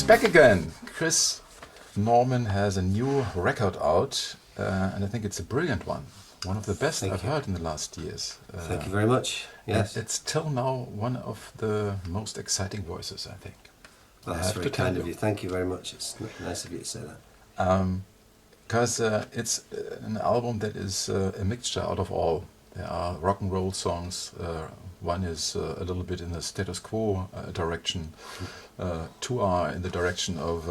back again. Chris Norman has a new record out, and I think it's a brilliant one. One of the best I've heard in the last years. Thank you very much. Yes. It's till now one of the most exciting voices, I think. Well, that's very kind of you. Thank you very much. It's nice of you to say that. Because it's an album that is a mixture out of all. There are rock and roll songs. One is a little bit in the status quo direction. Two are in the direction of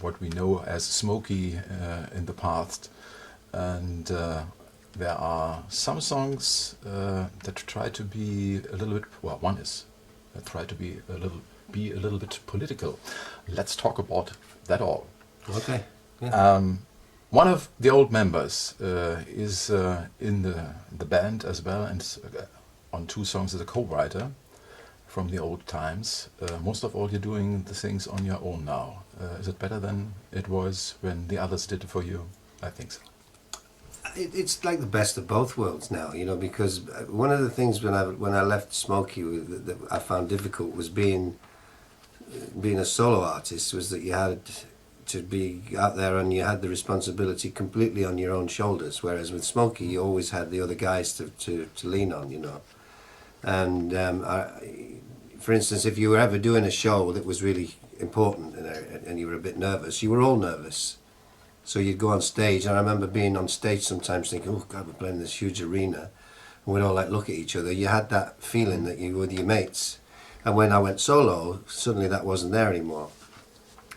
what we know as Smokey in the past. And there are some songs that try to be a little bit, well, one is try to be a little bit political. Let's talk about that all. Okay. Yeah. One of the old members is in the band as well, and on two songs is a co-writer from the old times. Most of all, you're doing the things on your own now. Is it better than it was when the others did it for you? I think so. It's like the best of both worlds now, you know, because one of the things when I left Smokey that I found difficult was being a solo artist, was that you had to be out there and you had the responsibility completely on your own shoulders, whereas with Smokey you always had the other guys to lean on, you know. And for instance, if you were ever doing a show that was really important and you were a bit nervous, you were all nervous. So you'd go on stage, and I remember being on stage sometimes thinking, oh God, we're playing this huge arena, and we'd all like look at each other. You had that feeling that you were with your mates. And when I went solo, suddenly that wasn't there anymore.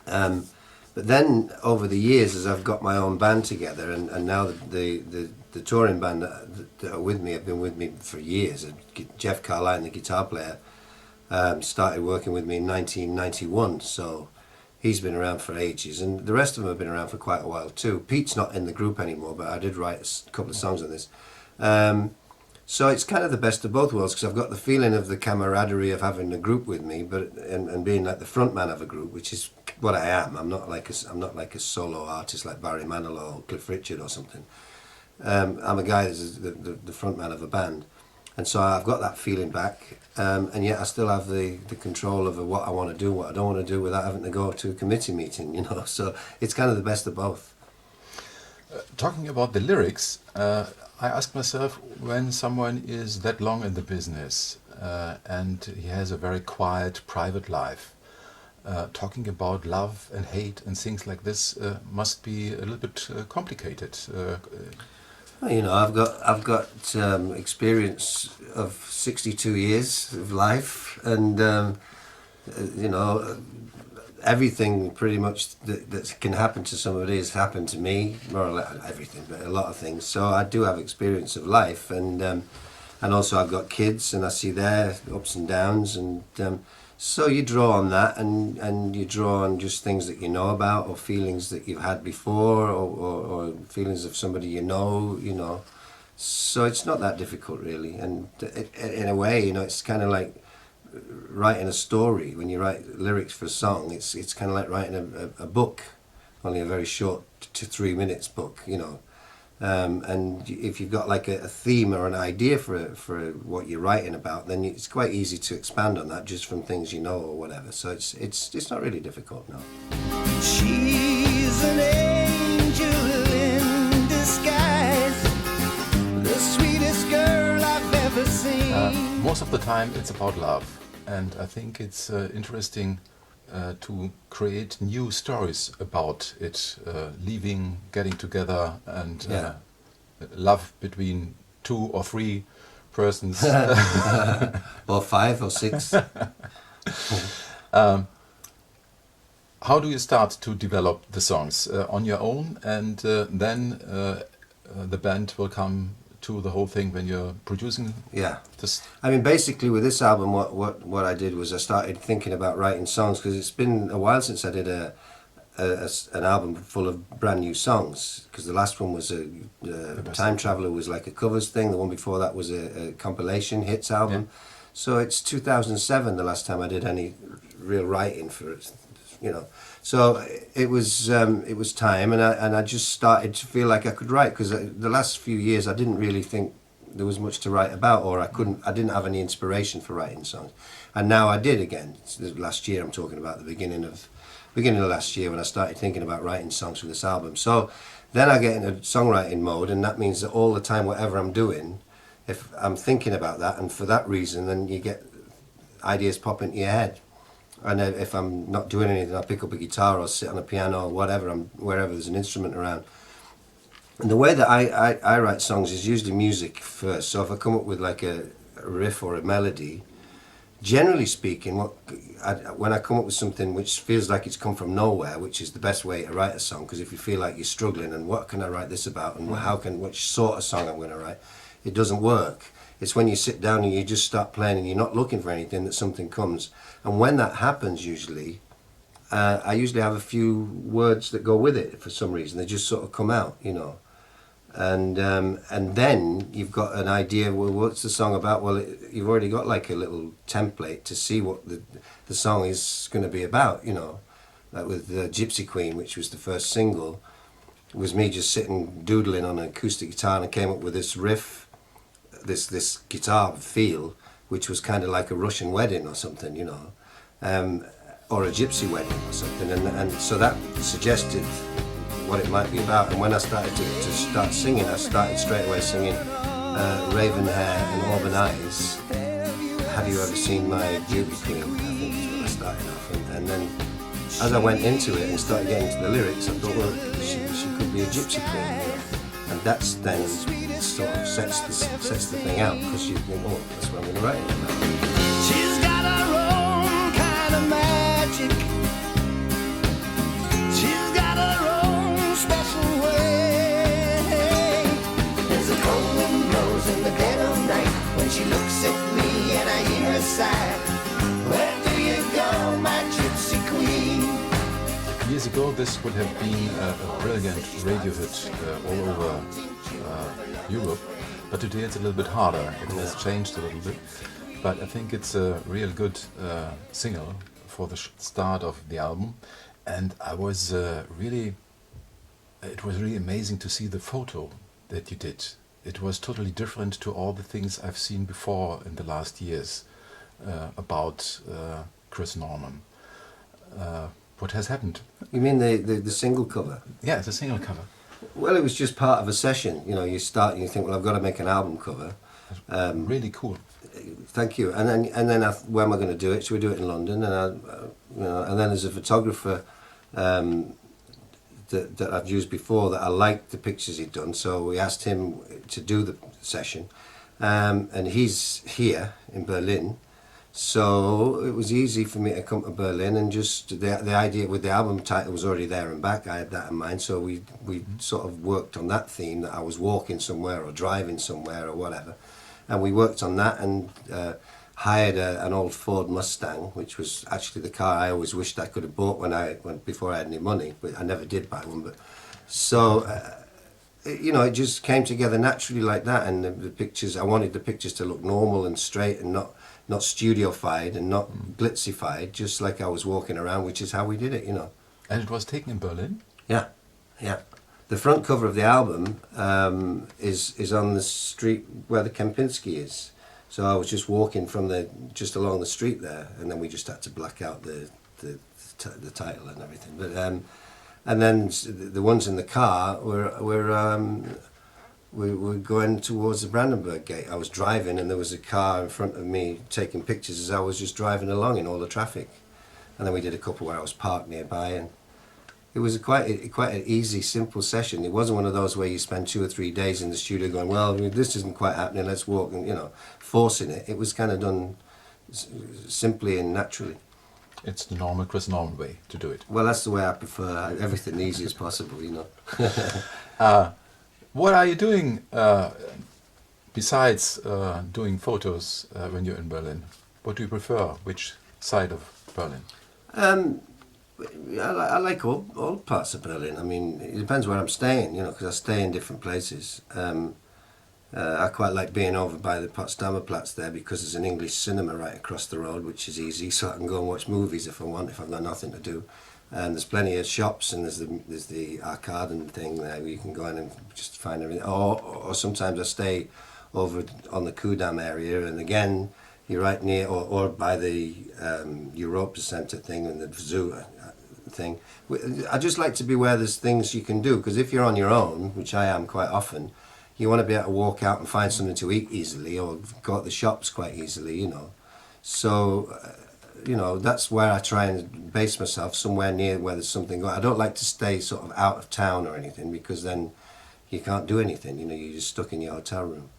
But then over the years, as I've got my own band together, and now the touring band that are with me have been with me for years. Jeff Carline, the guitar player, started working with me in 1991, so he's been around for ages, and the rest of them have been around for quite a while too. Pete's not in the group anymore, but I did write a couple of songs on this. So it's kind of the best of both worlds, because I've got the feeling of the camaraderie of having a group with me, but and being like the front man of a group, which is what I am. I'm not like a solo artist like Barry Manilow or Cliff Richard or something. I'm a guy that's the front man of a band, and so I've got that feeling back, and yet I still have the control over what I want to do, what I don't want to do, without having to go to a committee meeting, you know. So it's kind of the best of both. Talking about the lyrics, I ask myself, when someone is that long in the business and he has a very quiet private life, talking about love and hate and things like this must be a little bit complicated. Well, you know, I've got experience of 62 years of life, and you know, everything pretty much that can happen to somebody has happened to me, more or less everything, but a lot of things. So I do have experience of life, and also I've got kids, and I see their ups and downs, and so you draw on that, and you draw on just things that you know about, or feelings that you've had before, or feelings of somebody you know. So it's not that difficult really, and in a way, you know, it's kind of like writing a story. When you write lyrics for a song, it's kind of like writing a book, only a very short 2-3 minutes book, you know. And if you've got like a theme or an idea for what you're writing about, then it's quite easy to expand on that just from things you know or whatever. So it's not really difficult, no. She's an angel in disguise, the sweetest girl I've ever seen. Most of the time it's about love, and I think it's interesting to create new stories about it, leaving, getting together, and love between 2 or 3 persons. Or 5 or 6. How do you start to develop the songs? On your own, and then the band will come to the whole thing when you're producing? Yeah. This. I mean, basically with this album, what I did was I started thinking about writing songs, because it's been a while since I did an album full of brand new songs, because the last one was Time Traveller was like a covers thing. The one before that was a compilation hits album. Yeah. So it's 2007 the last time I did any real writing for it, you know. So it was time, and I just started to feel like I could write, because the last few years I didn't really think there was much to write about, or I didn't have any inspiration for writing songs, and now I did again. Last year, I'm talking about the beginning of beginning of last year when I started thinking about writing songs for this album. So then I get into songwriting mode, and that means that all the time, whatever I'm doing, if I'm thinking about that, and for that reason, then you get ideas pop into your head. And if I'm not doing anything, I'll pick up a guitar or sit on a piano or whatever, wherever there's an instrument around. And the way that I write songs is usually music first. So if I come up with like a riff or a melody, generally speaking, when I come up with something which feels like it's come from nowhere, which is the best way to write a song, because if you feel like you're struggling and what can I write this about and which sort of song I'm going to write, it doesn't work. It's when you sit down and you just start playing and you're not looking for anything that something comes. And when that happens, usually, I usually have a few words that go with it for some reason. They just sort of come out, you know. And then you've got an idea, well, what's the song about? Well, you've already got like a little template to see what the song is going to be about, you know. Like with Gypsy Queen, which was the first single, it was me just sitting doodling on an acoustic guitar, and I came up with this riff, this guitar feel, which was kind of like a Russian wedding or something, you know, or a gypsy wedding or something, and so that suggested what it might be about. And when I started to start singing, I started straight away singing Raven Hair and Auburn Eyes. Have you ever seen my beauty queen? I think is what I started off, and then as I went into it and started getting to the lyrics, I thought, well, she could be a gypsy queen, you know? And that's then sort of sets the thing out, because you think, oh, that's what I'm going to write it about. She's got her own kind of magic. She's got her own special way. There's a cold wind blows in the dead of night when she looks at me and I hear her sigh. Where do you go, my gypsy queen? Years ago, this would have been a brilliant radio hit all over Europe, but today it's a little bit harder. It has changed a little bit, but I think it's a real good single for the start of the album. And I was it was really amazing to see the photo that you did. It was totally different to all the things I've seen before in the last years about Chris Norman. What has happened? You mean the single cover? Yeah, it's a single cover. Well, it was just part of a session. You know, you start and you think, well, I've got to make an album cover. Really cool. Thank you. And then when am I going to do it? Should we do it in London? And and then there's a photographer that I've used before that I liked the pictures he'd done, so we asked him to do the session, and he's here in Berlin. So it was easy for me to come to Berlin, and just the idea with the album title was already there and back. I had that in mind, so we sort of worked on that theme, that I was walking somewhere or driving somewhere or whatever, and we worked on that and hired an old Ford Mustang, which was actually the car I always wished I could have bought before I had any money, but I never did buy one. But so it just came together naturally like that, and the pictures, I wanted the pictures to look normal and straight and not studio-fied and not glitzified, just like I was walking around, which is how we did it, you know. And it was taken in Berlin? Yeah. The front cover of the album is on the street where the Kempinski is. So I was just walking just along the street there, and then we just had to black out the title and everything. But and then the ones in the car we were going towards the Brandenburg Gate. I was driving and there was a car in front of me taking pictures as I was just driving along in all the traffic. And then we did a couple where I was parked nearby, and it was quite an easy, simple session. It wasn't one of those where you spend 2 or 3 days in the studio going, well, this isn't quite happening, let's walk, and forcing it. It was kind of done simply and naturally. It's the normal Chris Norman way to do it. Well, that's the way I prefer. Everything easy as possible, you know. What are you doing besides doing photos when you're in Berlin? What do you prefer? Which side of Berlin? I like all parts of Berlin. I mean, it depends where I'm staying, because I stay in different places. I quite like being over by the Potsdamer Platz there, because there's an English cinema right across the road, which is easy, so I can go and watch movies if I want, if I've got nothing to do. And there's plenty of shops, and there's the arcade and thing there where you can go in and just find everything. Or sometimes I stay over on the Kudamm area, and again, you're right near, or by the Europa Centre thing and the zoo. thing. I just like to be where there's things you can do, because if you're on your own, which I am quite often, you want to be able to walk out and find something to eat easily, or go to the shops quite easily, you know. So, you know, that's where I try and base myself, somewhere near where there's something going. I don't like to stay sort of out of town or anything, because then you can't do anything, you know, you're just stuck in your hotel room.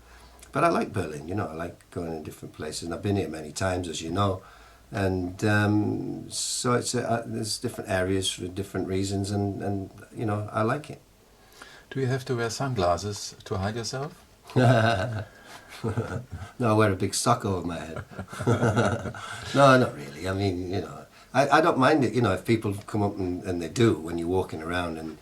But I like Berlin, you know, I like going in different places, and I've been here many times, as you know. And so it's there's different areas for different reasons, and you know, I like it. Do you have to wear sunglasses to hide yourself? No, I wear a big sock over my head. No, not really. I mean, you know, I don't mind it, you know, if people come up and they do when you're walking around, and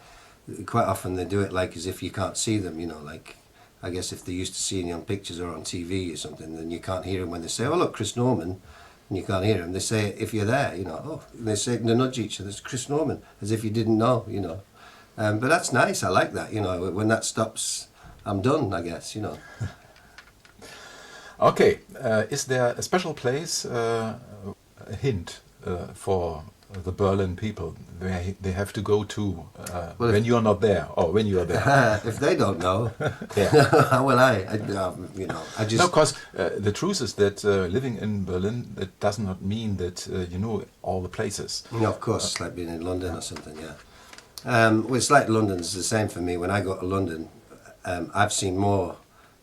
quite often they do it like as if you can't see them, you know, like, I guess if they're used to seeing you on pictures or on TV or something, then you can't hear them when they say, oh look, Chris Norman, and you can't hear them. They say, if you're there, you know, oh, and they say, they nudge each other, it's Chris Norman, as if you didn't know, you know. But that's nice, I like that, you know, when that stops, I'm done, I guess, you know. Okay, is there a special place, a hint for the Berlin people where they have to go to Well, when you're not there, or when you are there? If they don't know, Yeah. how will I? You know, I just... No, because the truth is that living in Berlin, that does not mean that you know all the places. No, of course, it's like being in London or something, yeah. Well, it's like London's the same for me. When I go to London, I've seen more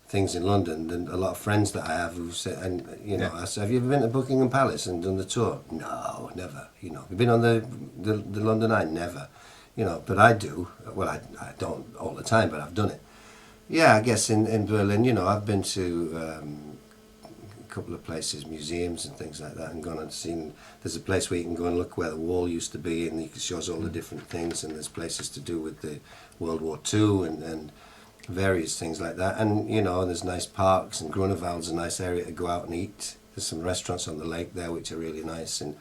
things in London than a lot of friends that I have who say, and you know, Yeah. I say, have you ever been to Buckingham Palace and done the tour? No, never. You know, you've been on the London Eye? Never. You know, but I do. Well, I don't all the time, but I've done it. Yeah, I guess in Berlin, you know, I've been to a couple of places, museums and things like that, and gone and seen. There's a place where you can go and look where the wall used to be, and it shows all the different things. And there's places to do with the World War II and various things like that. And you know, there's nice parks, and Grunewald's a nice area to go out and eat. There's some restaurants on the lake there which are really nice, and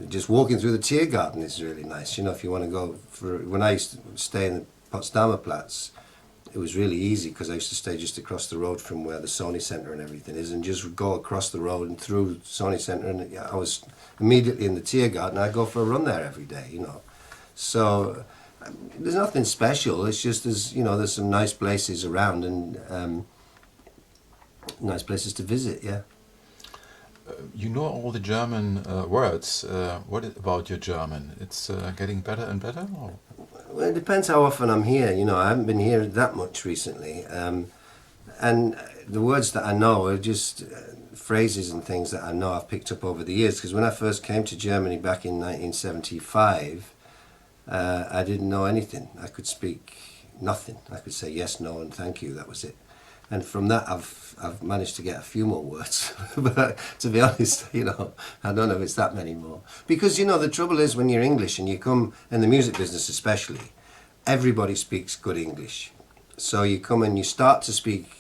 just walking through the Tiergarten is really nice. You know, if you want to go for, when I used to stay in the Potsdamer Platz, it was really easy because I used to stay just across the road from where the Sony Centre and everything is, and just go across the road and through Sony Centre, and I was immediately in the Tiergarten. I'd go for a run there every day, you know. So there's nothing special. It's just there's, you know, there's some nice places around, and nice places to visit. Yeah. You know all the German words. What about your German? It's getting better and better? Or? Well, it depends how often I'm here. You know, I haven't been here that much recently, and the words that I know are just phrases and things that I know I've picked up over the years. Because when I first came to Germany back in 1975, I didn't know anything. I could speak nothing. I could say yes, no, and thank you. That was it. And from that, I've managed to get a few more words. But to be honest, you know, I don't know if it's that many more. Because, you know, the trouble is when you're English and you come, in the music business especially, everybody speaks good English. So you come and you start to speak,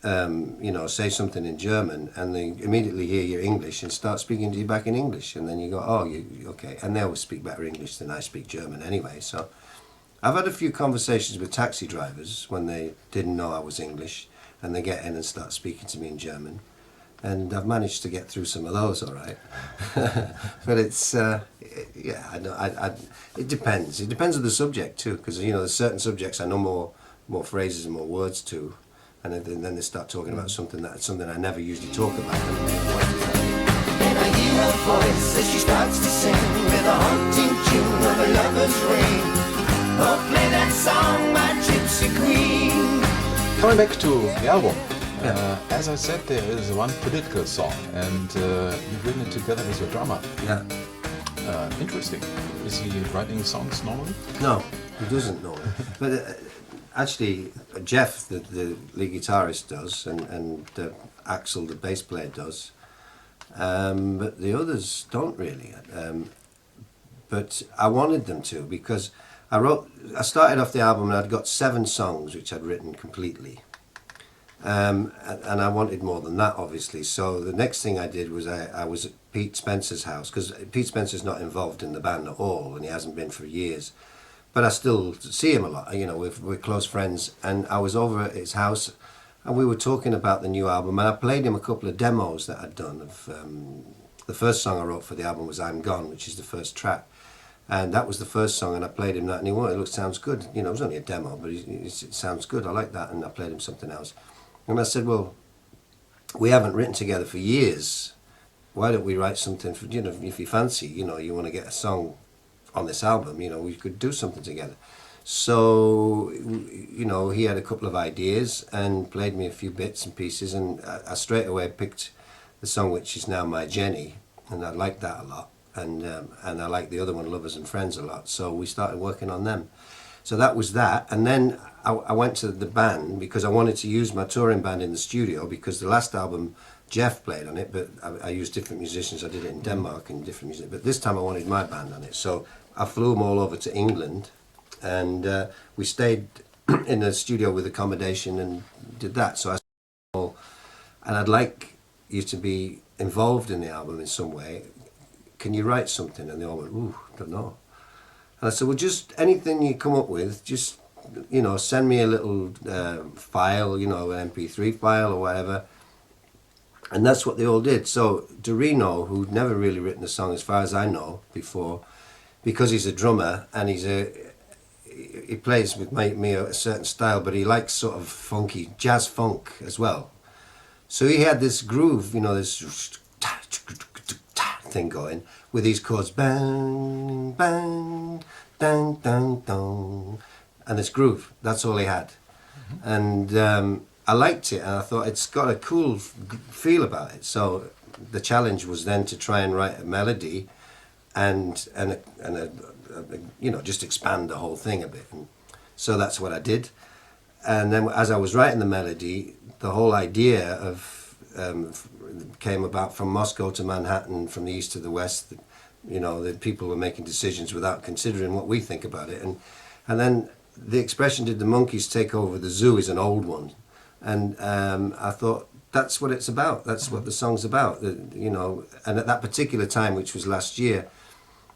you know, say something in German, and they immediately hear your English and start speaking to you back in English. And then you go, oh, okay. And they always speak better English than I speak German anyway. So I've had a few conversations with taxi drivers when they didn't know I was English, and they get in and start speaking to me in German, and I've managed to get through some of those all right. But it's yeah, I know. It depends. It depends on the subject too, because you know, there's certain subjects I know more phrases and more words to, and then they start talking about something I never usually talk about. And I hear her voice as she starts to sing with a haunting tune of a lover's ring. Oh, play that song, my gypsy queen. Coming back to the album, as I said, there is one political song, and you've written it together with your drummer. Yeah. Interesting. Is he writing songs normally? No, he doesn't know. But actually, Jeff, the lead guitarist, does, and Axel, the bass player, does. But the others don't really. But I wanted them to, because I started off the album and I'd got 7 songs which I'd written completely. And I wanted more than that, obviously. So the next thing I did was I was at Pete Spencer's house, because Pete Spencer's not involved in the band at all, and he hasn't been for years. But I still see him a lot, you know, we're close friends. And I was over at his house, and we were talking about the new album, and I played him a couple of demos that I'd done. The first song I wrote for the album was I'm Gone, which is the first track. And that was the first song, and I played him that, and he went, it sounds good. You know, it was only a demo, but it sounds good. I like that, and I played him something else. And I said, well, we haven't written together for years. Why don't we write something for, you know, if you fancy, you know, you want to get a song on this album, you know, we could do something together. So, you know, he had a couple of ideas and played me a few bits and pieces, and I straight away picked the song which is now My Jenny, and I liked that a lot, and I like the other one, Lovers and Friends, a lot. So we started working on them. So that was that, and then I went to the band because I wanted to use my touring band in the studio, because the last album Jeff played on it, but I used different musicians. I did it in Denmark and different music, but this time I wanted my band on it. So I flew them all over to England, and we stayed in the studio with accommodation and did that. So I said, and I'd like you to be involved in the album in some way. Can you write something? And they all went, ooh, I don't know. And I said, well, just anything you come up with, just, you know, send me a little file, you know, an MP3 file or whatever. And that's what they all did. So Dorino, who'd never really written a song as far as I know before, because he's a drummer and he plays with me a certain style, but he likes sort of funky jazz funk as well. So he had this groove, you know, this thing going with these chords, bang, bang, dang, dang, dang, and this groove. That's all he had. Mm-hmm. And I liked it, and I thought it's got a cool feel about it. So the challenge was then to try and write a melody and you know, just expand the whole thing a bit. And so that's what I did. And then as I was writing the melody, the whole idea of came about from Moscow to Manhattan, from the east to the west. You know, the people were making decisions without considering what we think about it. And then the expression, did the monkeys take over the zoo, is an old one. And I thought, that's what it's about. That's what the song's about. You know, and at that particular time, which was last year,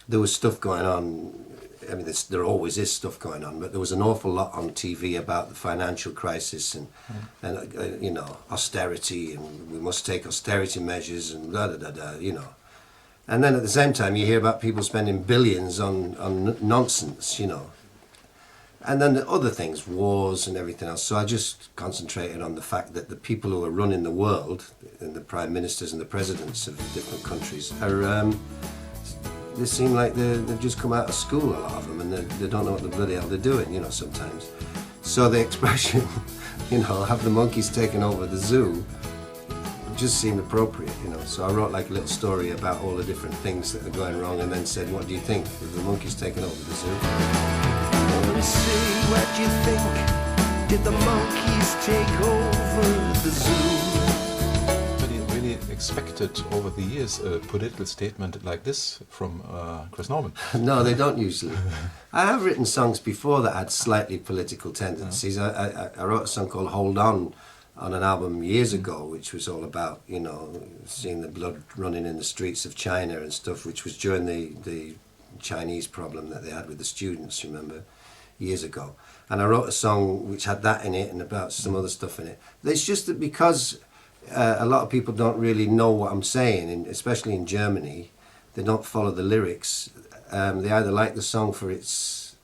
there was stuff going on. I mean, there always is stuff going on, but there was an awful lot on TV about the financial crisis and you know, austerity, and we must take austerity measures and da da da da, you know. And then at the same time, you hear about people spending billions on nonsense, you know. And then the other things, wars and everything else. So I just concentrated on the fact that the people who are running the world, and the prime ministers and the presidents of different countries, are they seem like they've just come out of school, a lot of them, and they don't know what the bloody hell they're doing, you know, sometimes. So the expression, you know, have the monkeys taken over the zoo, just seemed appropriate, you know. So I wrote like a little story about all the different things that are going wrong, and then said, what do you think? Have the monkeys taken over the zoo? Let me see, what do you think? Did the monkeys take over the zoo? Expected over the years a political statement like this from Chris Norman? No, they don't usually. I have written songs before that had slightly political tendencies. I wrote a song called Hold On an album years ago, which was all about, you know, seeing the blood running in the streets of China and stuff, which was during the Chinese problem that they had with the students, remember, years ago. And I wrote a song which had that in it and about some other stuff in it. It's just that because a lot of people don't really know what I'm saying, and especially in Germany, they don't follow the lyrics. They either like the song for its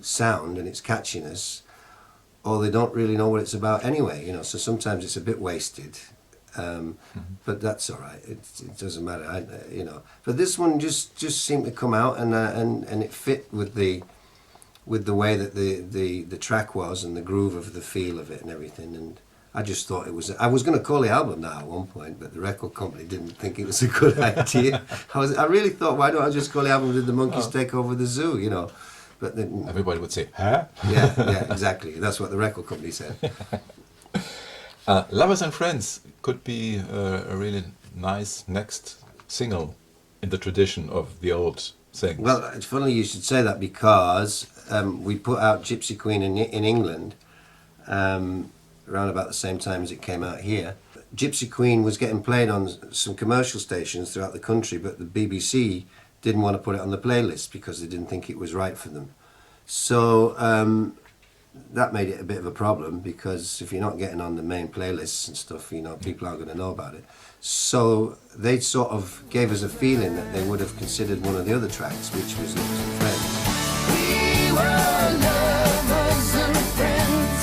sound and its catchiness, or they don't really know what it's about anyway, you know. So sometimes it's a bit wasted, but that's all right. It doesn't matter, you know. But this one just seemed to come out, and it fit with the way that the track was and the groove of the feel of it and everything. And I just thought it was. I was going to call the album that at one point, but the record company didn't think it was a good idea. I really thought, why don't I just call the album "Did the Monkeys Take Over the Zoo?" You know, but then everybody would say, "Huh?" Yeah, exactly. That's what the record company said. Lovers and Friends could be a really nice next single in the tradition of the old things. Well, it's funny you should say that, because we put out Gypsy Queen in England. Around about the same time as it came out here. Gypsy Queen was getting played on some commercial stations throughout the country, but the BBC didn't want to put it on the playlist because they didn't think it was right for them. So that made it a bit of a problem, because if you're not getting on the main playlists and stuff, you know, people aren't going to know about it. So they sort of gave us a feeling that they would have considered one of the other tracks, which was Lovers and Friends. We were lovers and friends.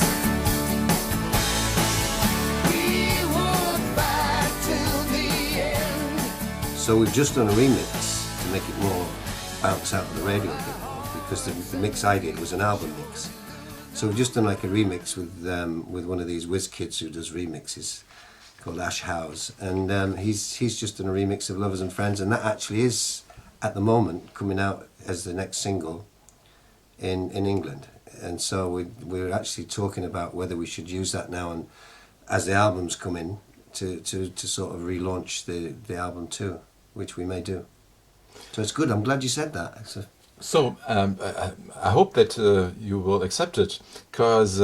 We would fight till the end. So we've just done a remix to make it more bounce out of the radio a bit more, because the mix I did was an album mix. So we've just done like a remix with one of these whiz kids who does remixes, called Ash House, and he's just done a remix of Lovers and Friends, and that actually is at the moment coming out as the next single in England. And so we're actually talking about whether we should use that now, and as the albums come in, to sort of relaunch the album too, which we may do. So it's good. I'm glad you said that. So I hope that you will accept it, because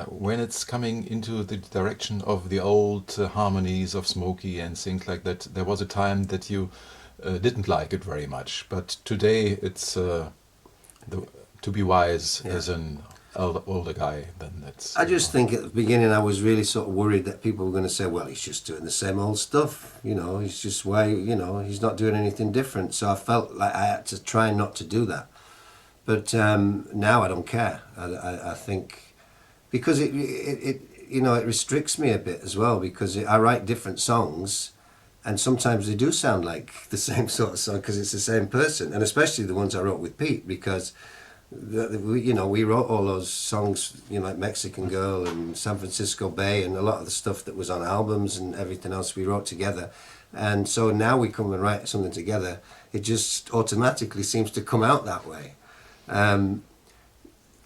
when it's coming into the direction of the old harmonies of Smokey and things like that, there was a time that you didn't like it very much, but today it's to be wise as an older guy, then that's... I just think at the beginning I was really sort of worried that people were going to say, well, he's just doing the same old stuff, you know, he's just he's not doing anything different. So I felt like I had to try not to do that. But now I don't care. I think, because it restricts me a bit as well, because I write different songs, and sometimes they do sound like the same sort of song because it's the same person, and especially the ones I wrote with Pete, because we wrote all those songs, like Mexican Girl and San Francisco Bay, and a lot of the stuff that was on albums and everything else we wrote together. And so now we come and write something together, it just automatically seems to come out that way. And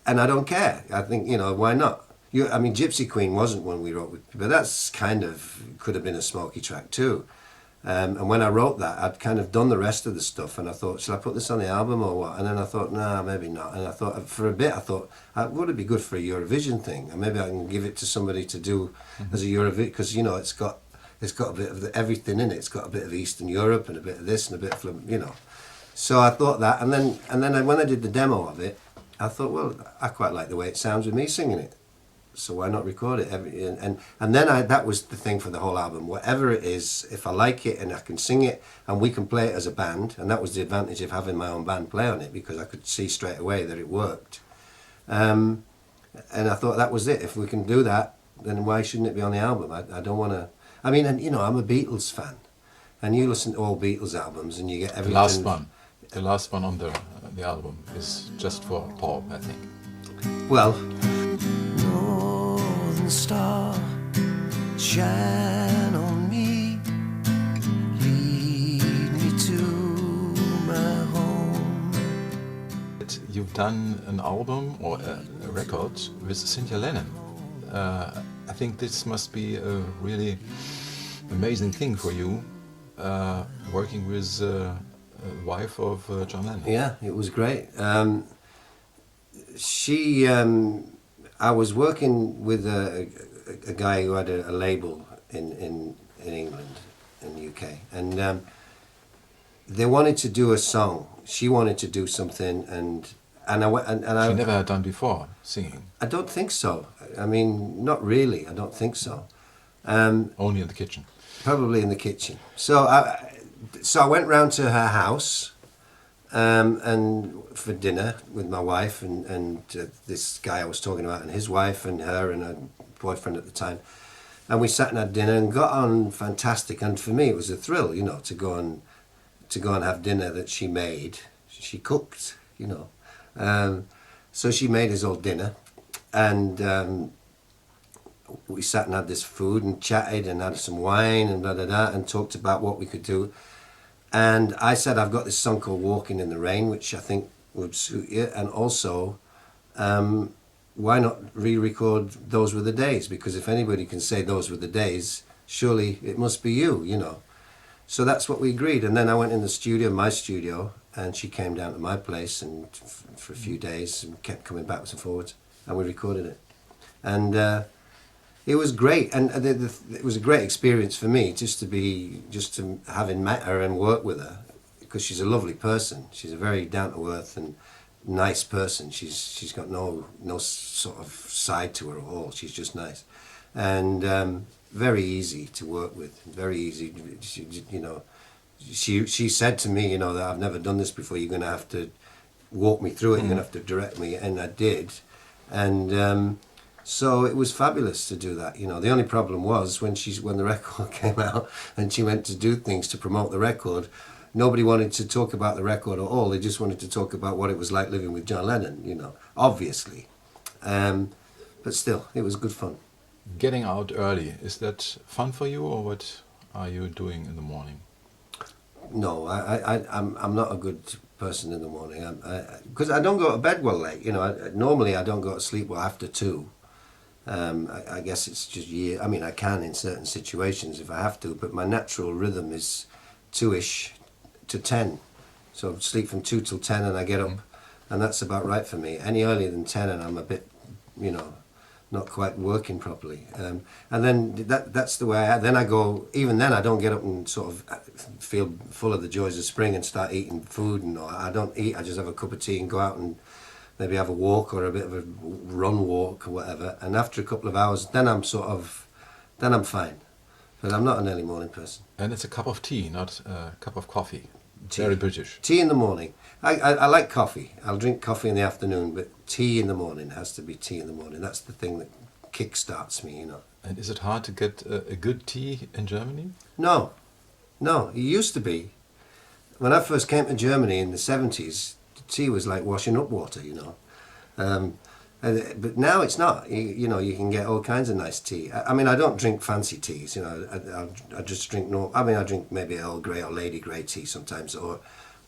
I don't care. I think, why not? Gypsy Queen wasn't one we wrote with, but that's kind of could have been a Smokey track too. And when I wrote that, I'd kind of done the rest of the stuff, and I thought, shall I put this on the album or what? And then I thought, nah, maybe not. And I thought, for a bit, would it be good for a Eurovision thing? And maybe I can give it to somebody to do as a Eurovision, because it's got a bit of everything in it. It's got a bit of Eastern Europe and a bit of this and a bit of So I thought that, and then when I did the demo of it, I thought, well, I quite like the way it sounds with me singing it. So why not record it? And then that was the thing for the whole album. Whatever it is, if I like it and I can sing it and we can play it as a band, and that was the advantage of having my own band play on it, because I could see straight away that it worked. And I thought that was it. If we can do that, then why shouldn't it be on the album? I don't want to... I'm a Beatles fan, and you listen to all Beatles albums and you get everything... The last one on the album is just for Paul, I think. Well... Northern star, shine on me, lead me to my home. You've done an album or a record with Cynthia Lennon. I think this must be a really amazing thing for you, working with the wife of John Lennon. Yeah, it was great. I was working with a guy who had a label in England, in the UK, and they wanted to do a song. She wanted to do something, and I went. And she never had done before singing. I don't think so. Not really. I don't think so. Only in the kitchen. Probably in the kitchen. So I went round to her house. And for dinner with my wife and this guy I was talking about, and his wife and her and her boyfriend at the time, and we sat and had dinner and got on fantastic. And for me, it was a thrill, to go and have dinner that she made. She cooked, so she made us all dinner, and we sat and had this food and chatted and had some wine and and talked about what we could do. And I said, I've got this song called Walking in the Rain, which I think would suit you. And also, why not re-record Those Were the Days? Because if anybody can say Those Were the Days, surely it must be you, So that's what we agreed. And then I went in the studio, my studio, and she came down to my place and for a few days and kept coming backwards and forwards. And we recorded it. And it was great, and it was a great experience for me just having met her and worked with her, because she's a lovely person. She's a very down to earth and nice person. She's got no sort of side to her at all. She's just nice, and very easy to work with. Very easy. She said to me, that I've never done this before. You're going to have to walk me through it. You're going to have to direct me, and I did, and so it was fabulous to do that. The only problem was when the record came out and she went to do things to promote the record. Nobody wanted to talk about the record at all. They just wanted to talk about what it was like living with John Lennon, obviously. But still, it was good fun. Getting out early, is that fun for you, or what are you doing in the morning? No, I'm not a good person in the morning. Because I don't go to bed well late. Normally I don't go to sleep well after 2. I guess it's just I can in certain situations if I have to, but my natural rhythm is 2-ish to 10. So sleep from 2 till 10 and I get up, and that's about right for me. Any earlier than 10 and I'm a bit, not quite working properly. And then that's the way then I go, even then I don't get up and sort of feel full of the joys of spring and start eating food, and I don't eat. I just have a cup of tea and go out and maybe have a walk or a bit of a run walk or whatever. And after a couple of hours, then I'm fine. But I'm not an early morning person. And it's a cup of tea, not a cup of coffee. Tea. Very British. Tea in the morning. I like coffee. I'll drink coffee in the afternoon, but tea in the morning has to be tea in the morning. That's the thing that kick-starts me, And is it hard to get a good tea in Germany? No, it used to be. When I first came to Germany in the 70s, tea was like washing up water, but now it's not. You can get all kinds of nice tea. I don't drink fancy teas. I just drink I drink maybe Earl Grey or Lady Grey tea sometimes, or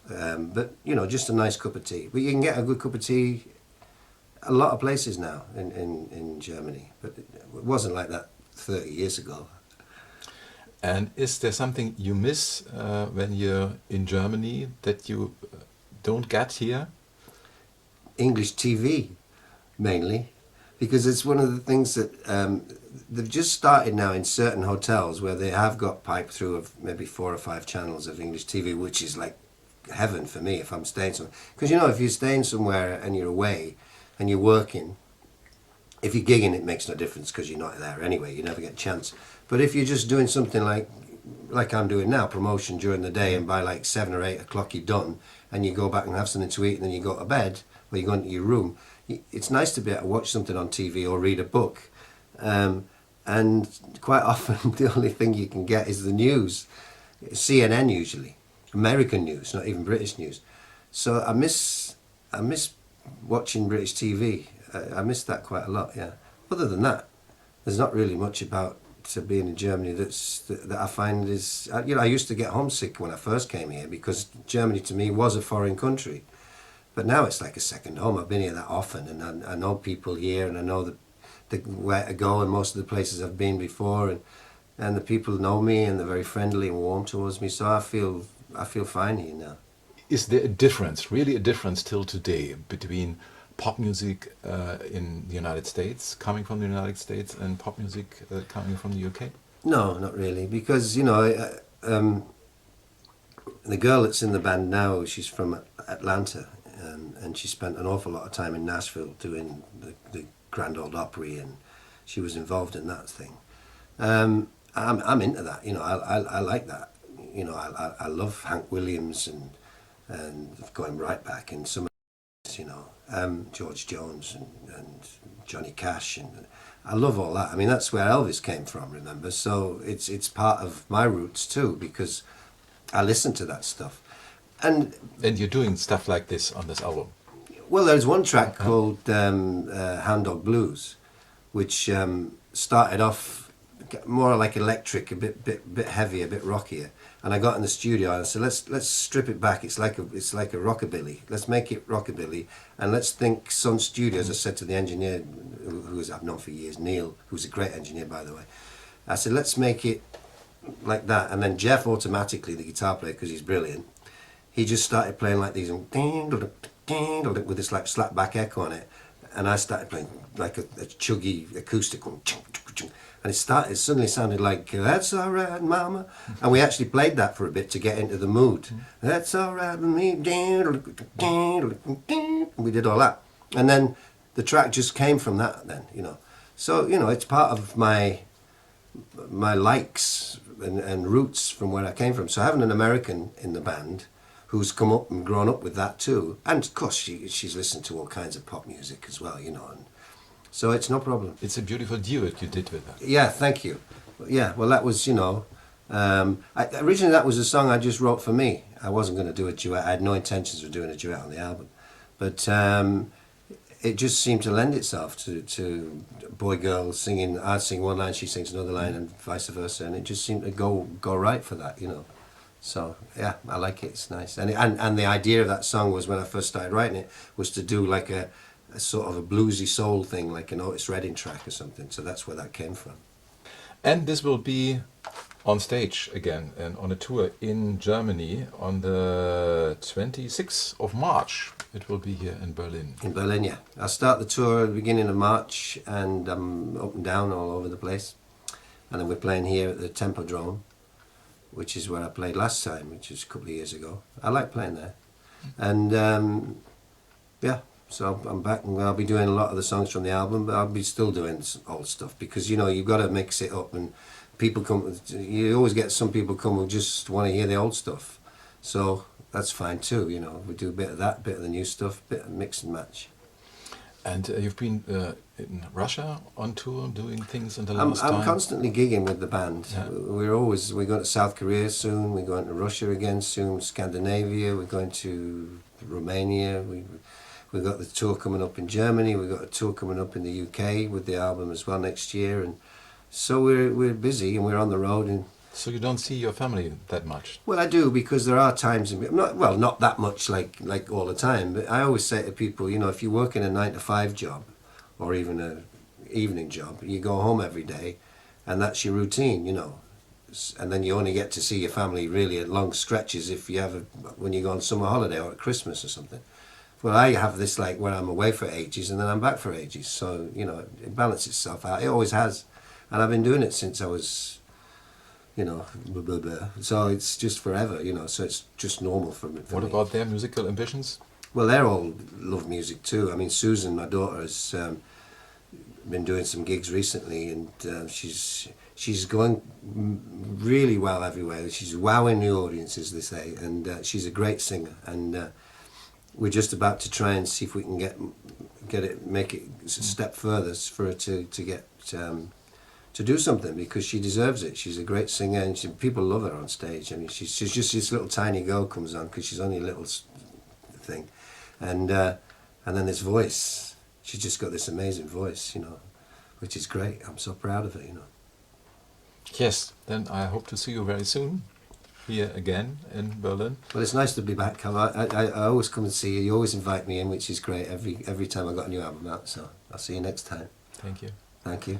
but just a nice cup of tea. But you can get a good cup of tea a lot of places now in Germany. But it wasn't like that 30 years ago. And is there something you miss when you're in Germany that you don't get here? English TV, mainly, because it's one of the things that they've just started now in certain hotels where they have got pipe through of maybe 4 or 5 channels of English TV, which is like heaven for me if I'm staying somewhere. Because if you're staying somewhere and you're away and you're working, if you're gigging it makes no difference because you're not there anyway, you never get a chance. But if you're just doing something like I'm doing now, promotion during the day, and by like 7 or 8 o'clock you're done, and you go back and have something to eat, and then you go to bed, or you go into your room, it's nice to be able to watch something on TV or read a book. And quite often the only thing you can get is the news, CNN usually, American news, not even British news. So I miss watching British TV. I miss that quite a lot, yeah. Other than that, there's not really much about being in Germany that I find is... I used to get homesick when I first came here because Germany to me was a foreign country. But now it's like a second home. I've been here that often, and I know people here, and I know where to go, and most of the places I've been before, and the people know me, and they're very friendly and warm towards me. So I feel fine here now. Is there a difference, really a difference till today, between pop music in the United States, coming from the United States, and pop music coming from the UK? No, not really, because the girl that's in the band now, she's from Atlanta, and she spent an awful lot of time in Nashville doing the Grand Ole Opry, and she was involved in that thing. I'm into that, I like that. I love Hank Williams and going right back, and some George Jones and Johnny Cash, and I love all that. That's where Elvis came from, remember? So it's part of my roots too, because I listen to that stuff. And you're doing stuff like this on this album? Well, there's one track called Hound Dog Blues, which started off more like electric, a bit heavier, a bit rockier. And I got in the studio and I said, let's strip it back. It's like a rockabilly. Let's make it rockabilly, and let's think Sun Studios. I said to the engineer, I've known for years, Neil, who's a great engineer by the way. I said, let's make it like that. And then Jeff automatically, the guitar player, because he's brilliant, he just started playing like these with this like slap back echo on it. and I started playing like a chuggy acoustic one, and it suddenly sounded like "That's All Right, Mama," and we actually played that for a bit to get into the mood. That's all right with me, and we did all that, and then the track just came from that. Then so it's part of my likes and roots from where I came from. So having an American in the band who's come up and grown up with that too, and of course she's listened to all kinds of pop music as well, and so it's no problem. It's a beautiful duet you did with her. Yeah, thank you. Yeah, well that was, originally that was a song I just wrote for me. I wasn't going to do a duet. I had no intentions of doing a duet on the album, but it just seemed to lend itself to boy girl singing. I'd sing one line, she sings another line, and vice versa, and it just seemed to go right for that, So yeah, I like it. It's nice, and the idea of that song was, when I first started writing it, was to do like a sort of a bluesy soul thing, like an Otis Redding track or something. So that's where that came from. And this will be on stage again and on a tour in Germany on the 26th of March. It will be here in Berlin. In Berlin, yeah. I'll start the tour at the beginning of March, and I'm up and down all over the place. And then we're playing here at the Tempodrome, which is where I played last time, which is a couple of years ago. I like playing there. And yeah, so I'm back, and I'll be doing a lot of the songs from the album, but I'll be still doing old stuff, because you've got to mix it up, and people come, you always get some people come who just want to hear the old stuff. So that's fine too, we do a bit of that, bit of the new stuff, bit of mix and match. And you've been in Russia on tour, doing things in the last I'm time? constantly gigging with the band. Yeah. We're going to South Korea soon, we're going to Russia again soon, Scandinavia, we're going to Romania, we've got the tour coming up in Germany, we've got a tour coming up in the UK with the album as well next year, and so we're busy and we're on the road. And so you don't see your family that much? well, I do, because there are times, not that much like all the time, but I always say to people, if you work in a 9-to-5 job or even a evening job, you go home every day and that's your routine, and then you only get to see your family really at long stretches when you go on summer holiday or at Christmas or something. Well, I have this where I'm away for ages and then I'm back for ages, so it balances itself out. It always has, and I've been doing it since I was so it's just forever, so it's just normal for me. What about their musical ambitions? Well, they all love music too. I mean, Susan, my daughter, has been doing some gigs recently, and she's going really well everywhere. She's wowing the audience, as they say, and she's a great singer, and we're just about to try and see if we can make it a step further for her to get to do something, because she deserves it. She's a great singer, and people love her on stage. I mean, she's just this little tiny girl comes on, because she's only a little thing, and then this voice. She's just got this amazing voice, which is great. I'm so proud of her, Yes, then I hope to see you very soon here again in Berlin. Well, it's nice to be back. I always come and see you. You always invite me in, which is great every time I got a new album out. So I'll see you next time. Thank you. Thank you.